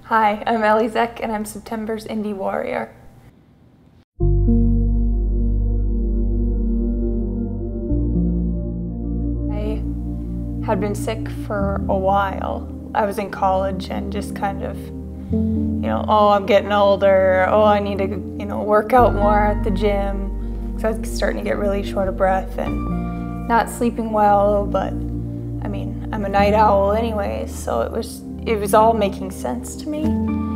Hi, I'm Ellie Czeck, and I'm September's INDY warrior. I had been sick for a while. I was in college and just kind of, oh, I'm getting older, oh, I need to, work out more at the gym. So I was starting to get really short of breath and not sleeping well, but I mean, I'm a night owl anyways, so it was all making sense to me,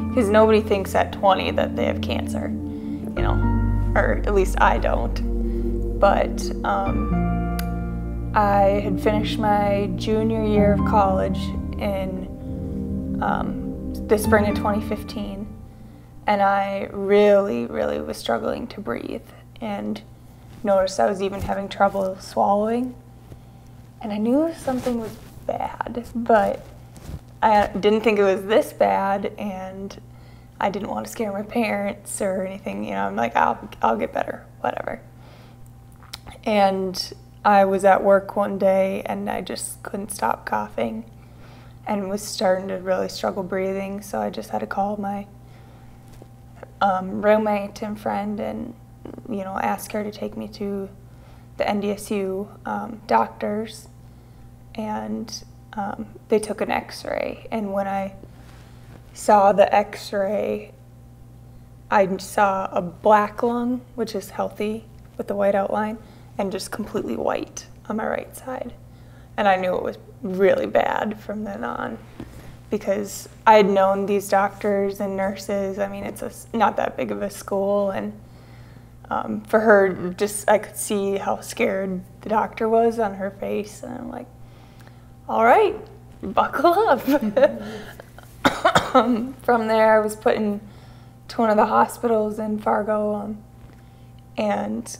because nobody thinks at 20 that they have cancer, or at least I don't. But I had finished my junior year of college in the spring of 2015, and I really was struggling to breathe, and noticed I was even having trouble swallowing, and I knew something was bad, but I didn't think it was this bad, and I didn't want to scare my parents or anything. I'm like, I'll get better, whatever. And I was at work one day, and I just couldn't stop coughing and was starting to really struggle breathing, so I just had to call my roommate and friend and, ask her to take me to the NDSU doctors, and they took an x-ray, and when I saw the x-ray, I saw a black lung, which is healthy with the white outline, and just completely white on my right side. And I knew it was really bad from then on, because I had known these doctors and nurses. I mean, it's not that big of a school, and for her, I could see how scared the doctor was on her face, and I'm like, all right, buckle up. From there, I was put into one of the hospitals in Fargo, and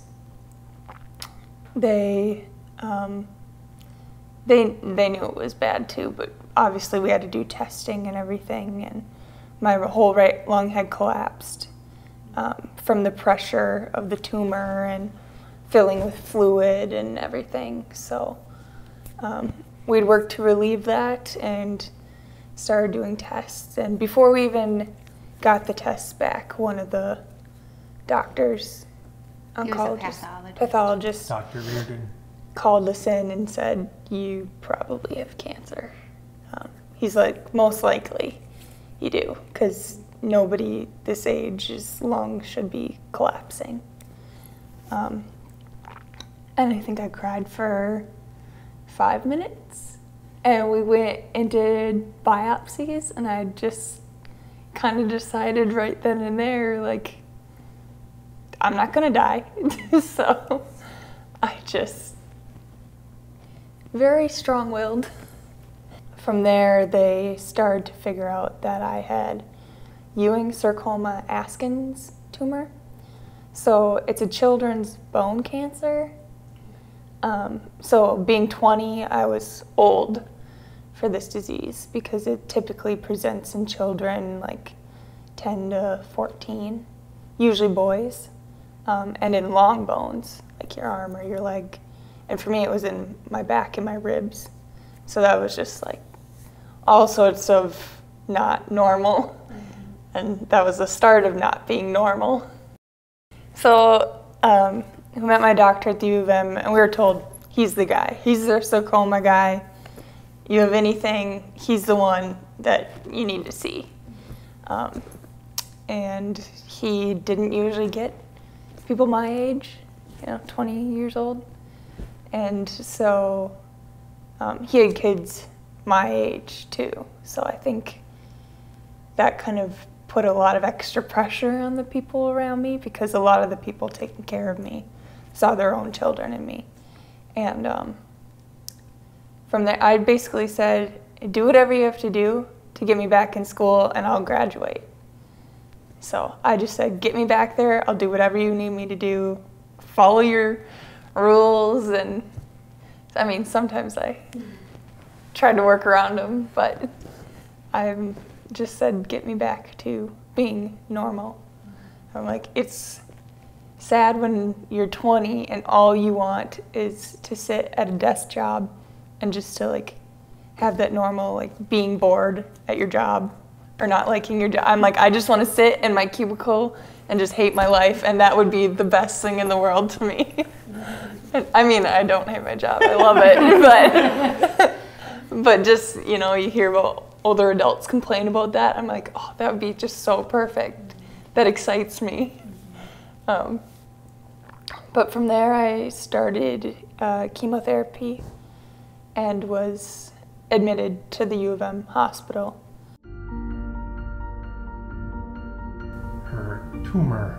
they knew it was bad too, but obviously we had to do testing and everything, and my whole right lung had collapsed from the pressure of the tumor and filling with fluid and everything. So we'd worked to relieve that and started doing tests. And before we even got the tests back, one of the doctors, pathologist, Dr. Reardon, called us in and said, you probably have cancer. He's like, most likely you do, because nobody this age's lung should be collapsing. And I think I cried for 5 minutes, and we went and did biopsies, and I just kind of decided right then and there, like, I'm not gonna die. So I just, very strong-willed. From there, they started to figure out that I had Ewing Sarcoma Askins tumor. So it's a children's bone cancer. So being 20, I was old for this disease, because it typically presents in children like 10 to 14, usually boys, and in long bones, like your arm or your leg. And for me, it was in my back and my ribs. So that was just like all sorts of not normal. And that was the start of not being normal. So we met my doctor at the U of M, and we were told, he's the guy. He's the sarcoma guy. You have anything, he's the one that you need to see. And he didn't usually get people my age, 20 years old. And so he had kids my age too. So I think that kind of put a lot of extra pressure on the people around me, because a lot of the people taking care of me saw their own children in me. And from there, I basically said, do whatever you have to do to get me back in school, and I'll graduate. So I just said, get me back there, I'll do whatever you need me to do, follow your rules. And I mean, sometimes I tried to work around them, but I just said, get me back to being normal. I'm like, it's sad when you're 20 and all you want is to sit at a desk job and just to like have that normal, like being bored at your job or not liking your job. I'm like, I just want to sit in my cubicle and just hate my life, and that would be the best thing in the world to me. I mean, I don't hate my job, I love it, but just, you know, you hear about older adults complain about that. I'm like, oh, that would be just so perfect. That excites me. But from there, I started chemotherapy and was admitted to the U of M hospital. Her tumor.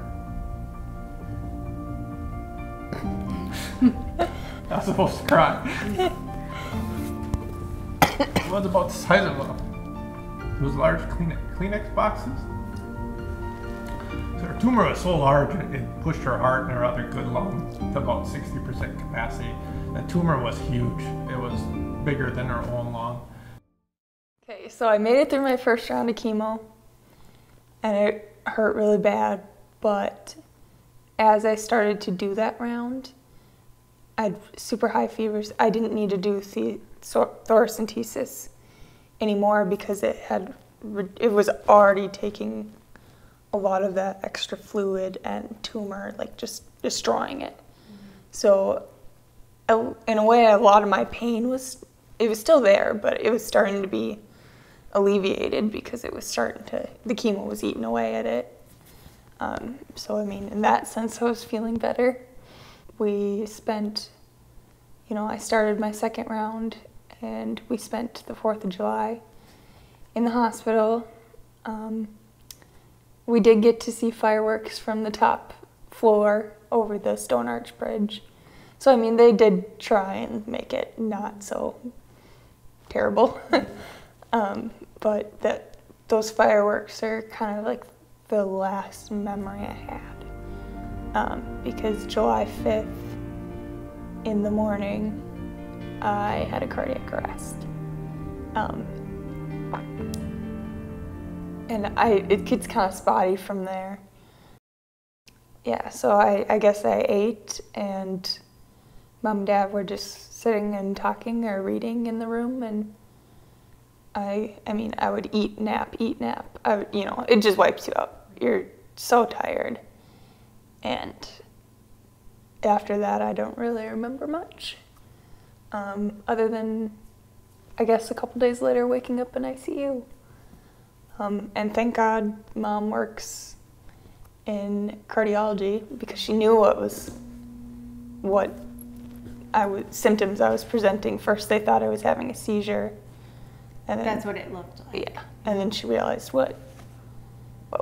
Not supposed to cry. It was about the size of those large Kleenex boxes. So her tumor was so large, it pushed her heart and her other good lung to about 60% capacity. The tumor was huge. It was bigger than her own lung. Okay, so I made it through my first round of chemo, and it hurt really bad, but as I started to do that round, I had super high fevers. I didn't need to do thoracentesis anymore because it was already taking a lot of that extra fluid and tumor, like just destroying it. So in a way, a lot of my pain was still there, but it was starting to be alleviated because it was the chemo was eating away at it. So I mean, in that sense, I was feeling better. We spent, you know, I started my second round and we spent the 4th of July in the hospital. We did get to see fireworks from the top floor over the Stone Arch Bridge. So I mean, they did try and make it not so terrible. But those fireworks are kind of like the last memory I had. Because July 5th in the morning, I had a cardiac arrest. And it gets kind of spotty from there. Yeah, so I guess I ate, and Mom and Dad were just sitting and talking or reading in the room, and I mean, I would eat, nap. You know, it just wipes you out. You're so tired. And after that, I don't really remember much. Other than, I guess, a couple days later, waking up in ICU. And thank God Mom works in cardiology because she knew what symptoms I was presenting. First, they thought I was having a seizure. And then, that's what it looked like. Yeah, and then she realized what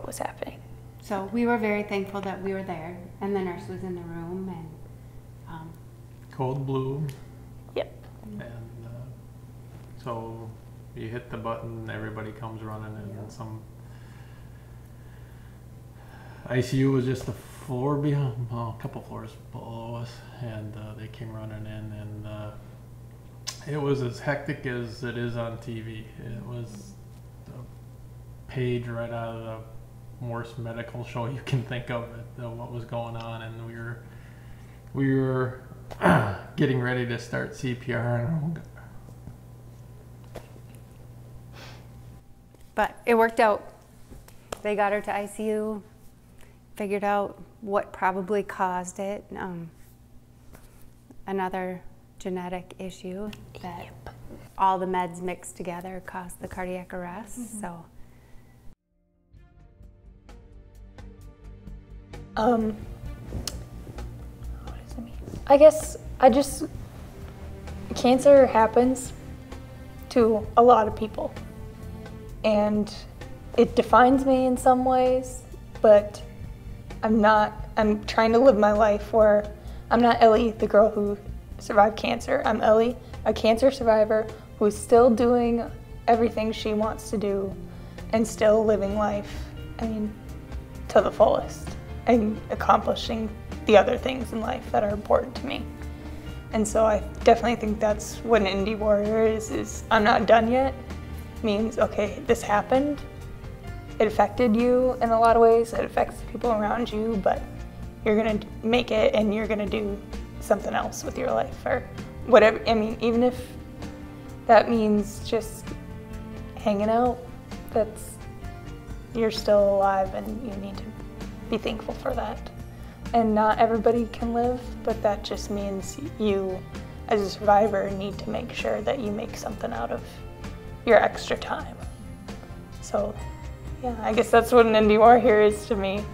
was happening. So we were very thankful that we were there, and the nurse was in the room, and Cold blue. Yep. And so you hit the button, everybody comes running in, and some ICU was just a floor behind, well, a couple floors below us, and they came running in, and it was as hectic as it is on TV. It was a page right out of the worst medical show you can think of what was going on, and we were getting ready to start CPR, and but it worked out. They got her to ICU, figured out what probably caused it. Another genetic issue that all the meds mixed together caused the cardiac arrest. Mm-hmm. So. What does it mean? I guess cancer happens to a lot of people, and it defines me in some ways, but I'm trying to live my life where I'm not Ellie, the girl who survived cancer. I'm Ellie, a cancer survivor who's still doing everything she wants to do and still living life, to the fullest and accomplishing the other things in life that are important to me. And so I definitely think that's what an INDY warrior is I'm not done yet. Means, okay, this happened. It affected you in a lot of ways. It affects the people around you, but you're gonna make it and you're gonna do something else with your life or whatever. Even if that means just hanging out, you're still alive, and you need to be thankful for that. And not everybody can live, but that just means you, as a survivor, need to make sure that you make something out of your extra time. So, yeah, I guess that's what an INDY warrior is to me.